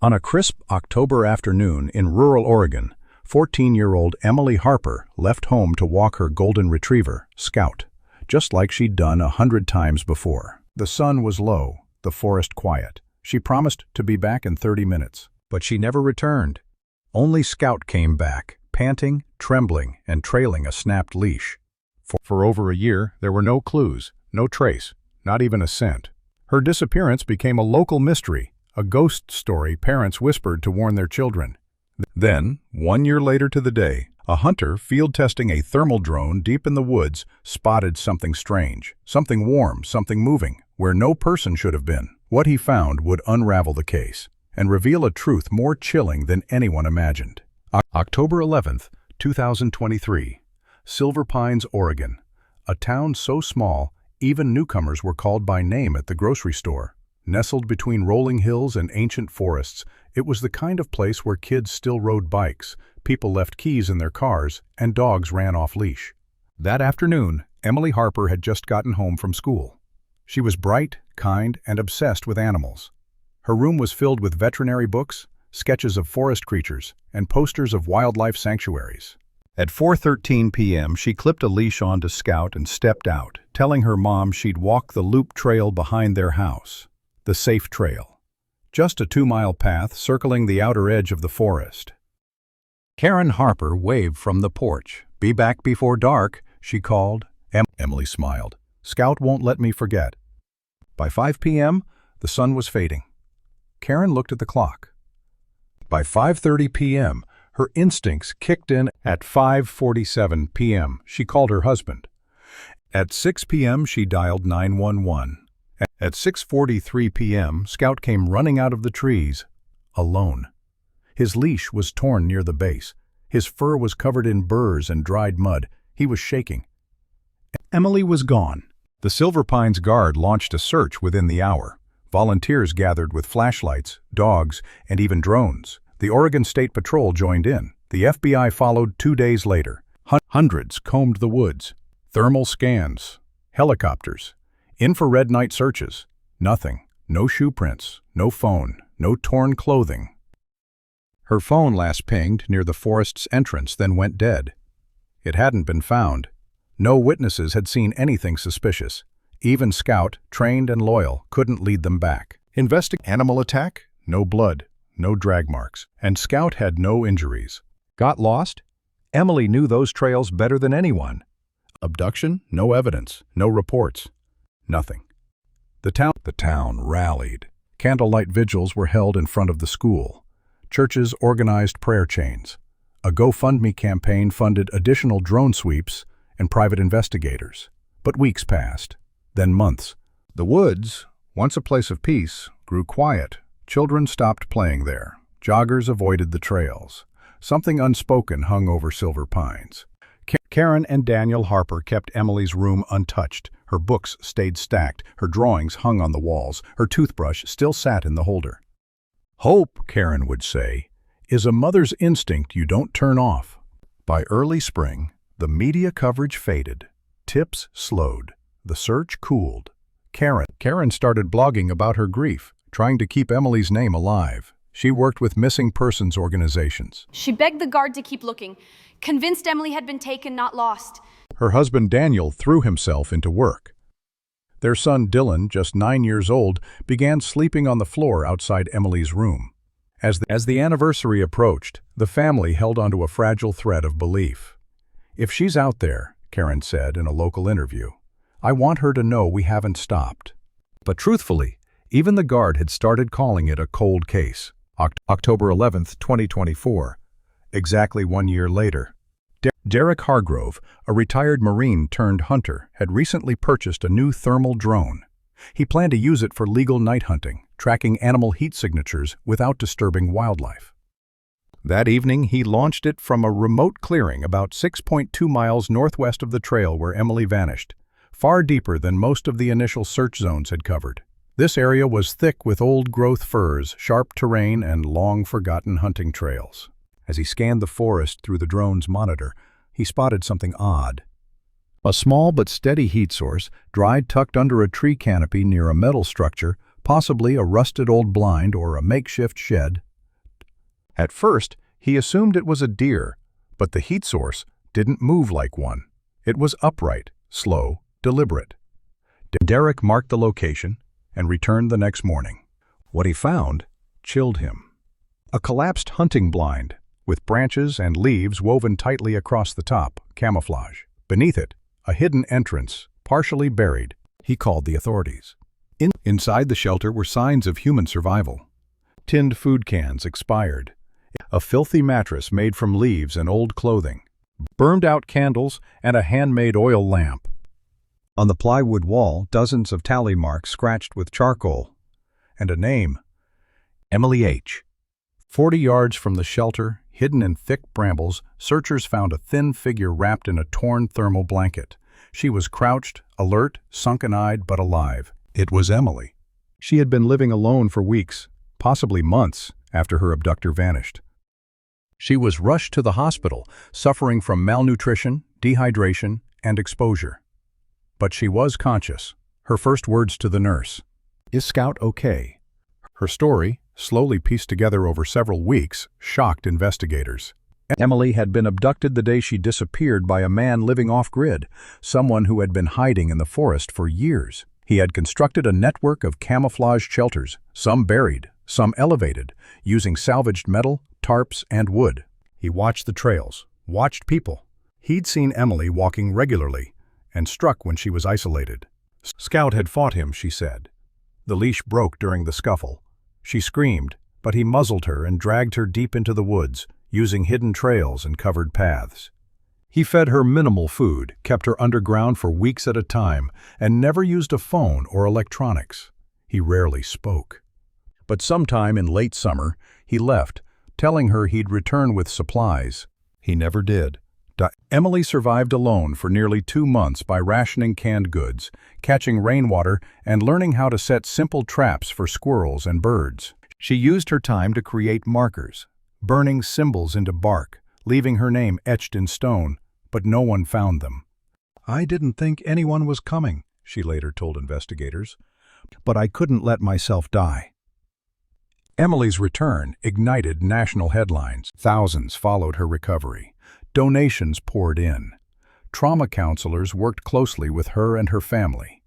On a crisp October afternoon in rural Oregon, 14-year-old Emily Harper left home to walk her golden retriever, Scout, just like she'd done 100 times before. The sun was low, the forest quiet. She promised to be back in 30 minutes, but she never returned. Only Scout came back, panting, trembling, and trailing a snapped leash. For over a year, there were no clues, no trace, not even a scent. Her disappearance became a local mystery, a ghost story parents whispered to warn their children. Then, 1 year later to the day, a hunter field-testing a thermal drone deep in the woods spotted something strange, something warm, something moving, where no person should have been. What he found would unravel the case and reveal a truth more chilling than anyone imagined. October 11th, 2023, Silver Pines, Oregon, a town so small even newcomers were called by name at the grocery store. Nestled between rolling hills and ancient forests, it was the kind of place where kids still rode bikes, people left keys in their cars, and dogs ran off-leash. That afternoon, Emily Harper had just gotten home from school. She was bright, kind, and obsessed with animals. Her room was filled with veterinary books, sketches of forest creatures, and posters of wildlife sanctuaries. At 4:13 p.m., she clipped a leash onto Scout and stepped out, telling her mom she'd walk the loop trail behind their house. The safe trail. Just a 2-mile path circling the outer edge of the forest. Karen Harper waved from the porch. "Be back before dark," she called. Emily smiled. "Scout won't let me forget." By 5 p.m., the sun was fading. Karen looked at the clock. By 5:30 p.m., her instincts kicked in. At 5:47 p.m., she called her husband. At 6 p.m., she dialed 911. At 6:43 p.m., Scout came running out of the trees, alone. His leash was torn near the base. His fur was covered in burrs and dried mud. He was shaking. Emily was gone. The Silver Pines Guard launched a search within the hour. Volunteers gathered with flashlights, dogs, and even drones. The Oregon State Patrol joined in. The FBI followed 2 days later. Hundreds combed the woods. Thermal scans, helicopters, infrared night searches. Nothing. No shoe prints, no phone, no torn clothing. Her phone last pinged near the forest's entrance, then went dead. It hadn't been found. No witnesses had seen anything suspicious. Even Scout, trained and loyal, couldn't lead them back. Animal attack? No blood, no drag marks. And Scout had no injuries. Got lost? Emily knew those trails better than anyone. Abduction? No evidence, no reports. Nothing. The town rallied. Candlelight vigils were held in front of the school. Churches organized prayer chains. A GoFundMe campaign funded additional drone sweeps and private investigators. But weeks passed, then months. The woods, once a place of peace, grew quiet. Children stopped playing there. Joggers avoided the trails. Something unspoken hung over Silver Pines. Karen and Daniel Harper kept Emily's room untouched. Her books stayed stacked, her drawings hung on the walls, her toothbrush still sat in the holder. "Hope," Karen would say, "is a mother's instinct you don't turn off." By early spring, the media coverage faded. Tips slowed. The search cooled. Karen started blogging about her grief, trying to keep Emily's name alive. She worked with missing persons organizations. She begged the guard to keep looking, convinced Emily had been taken, not lost. Her husband Daniel threw himself into work. Their son Dylan, just 9 years old, began sleeping on the floor outside Emily's room. As the anniversary approached, the family held onto a fragile thread of belief. "If she's out there," Karen said in a local interview, "I want her to know we haven't stopped." But truthfully, even the guard had started calling it a cold case. October 11th, 2024. Exactly 1 year later. Derek Hargrove, a retired Marine turned hunter, had recently purchased a new thermal drone. He planned to use it for legal night hunting, tracking animal heat signatures without disturbing wildlife. That evening, he launched it from a remote clearing about 6.2 miles northwest of the trail where Emily vanished, far deeper than most of the initial search zones had covered. This area was thick with old-growth firs, sharp terrain, and long-forgotten hunting trails. As he scanned the forest through the drone's monitor, he spotted something odd. A small but steady heat source, dried tucked under a tree canopy near a metal structure, possibly a rusted old blind or a makeshift shed, At first, he assumed it was a deer, but the heat source didn't move like one. It was upright, slow, deliberate. Derek marked the location and returned the next morning. What he found chilled him. A collapsed hunting blind, with branches and leaves woven tightly across the top, camouflage. Beneath it, a hidden entrance, partially buried. He called the authorities. Inside the shelter were signs of human survival. Tinned food cans expired. A filthy mattress made from leaves and old clothing. Burned-out candles and a handmade oil lamp. On the plywood wall, dozens of tally marks scratched with charcoal. And a name. Emily H. 40 yards from the shelter, hidden in thick brambles, searchers found a thin figure wrapped in a torn thermal blanket. She was crouched, alert, sunken-eyed, but alive. It was Emily. She had been living alone for weeks, possibly months, after her abductor vanished. She was rushed to the hospital, suffering from malnutrition, dehydration, and exposure. But she was conscious. Her first words to the nurse, "Is Scout okay?" Her story, slowly pieced together over several weeks, shocked investigators. Emily had been abducted the day she disappeared by a man living off-grid, someone who had been hiding in the forest for years. He had constructed a network of camouflaged shelters, some buried, some elevated, using salvaged metal, tarps, and wood. He watched the trails, watched people. He'd seen Emily walking regularly, and struck when she was isolated. Scout had fought him, she said. The leash broke during the scuffle. She screamed, but he muzzled her and dragged her deep into the woods, using hidden trails and covered paths. He fed her minimal food, kept her underground for weeks at a time, and never used a phone or electronics. He rarely spoke. But sometime in late summer, he left, telling her he'd return with supplies. He never did. Emily survived alone for nearly 2 months by rationing canned goods, catching rainwater, and learning how to set simple traps for squirrels and birds. She used her time to create markers, burning symbols into bark, leaving her name etched in stone, but no one found them. "I didn't think anyone was coming," she later told investigators, "but I couldn't let myself die." Emily's return ignited national headlines. Thousands followed her recovery. Donations poured in. Trauma counselors worked closely with her and her family.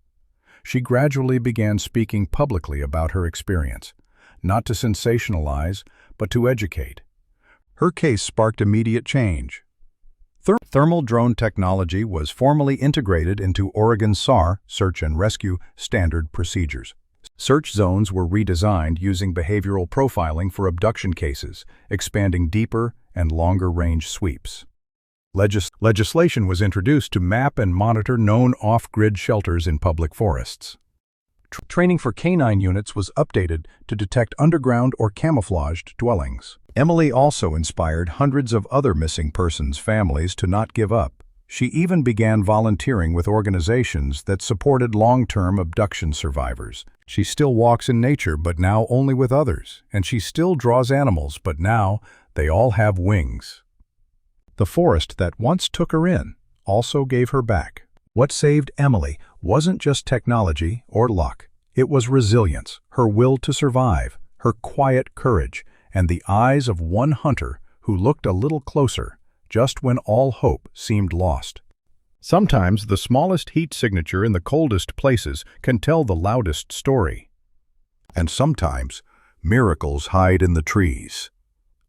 She gradually began speaking publicly about her experience, not to sensationalize, but to educate. Her case sparked immediate change. Thermal drone technology was formally integrated into Oregon SAR, search and rescue, standard procedures. Search zones were redesigned using behavioral profiling for abduction cases, expanding deeper and longer-range sweeps. Legislation was introduced to map and monitor known off-grid shelters in public forests. Training for canine units was updated to detect underground or camouflaged dwellings. Emily also inspired hundreds of other missing persons' families to not give up. She even began volunteering with organizations that supported long-term abduction survivors. She still walks in nature, but now only with others, and she still draws animals, but now they all have wings. The forest that once took her in also gave her back. What saved Emily wasn't just technology or luck. It was resilience, her will to survive, her quiet courage, and the eyes of one hunter who looked a little closer just when all hope seemed lost. Sometimes the smallest heat signature in the coldest places can tell the loudest story. And sometimes miracles hide in the trees.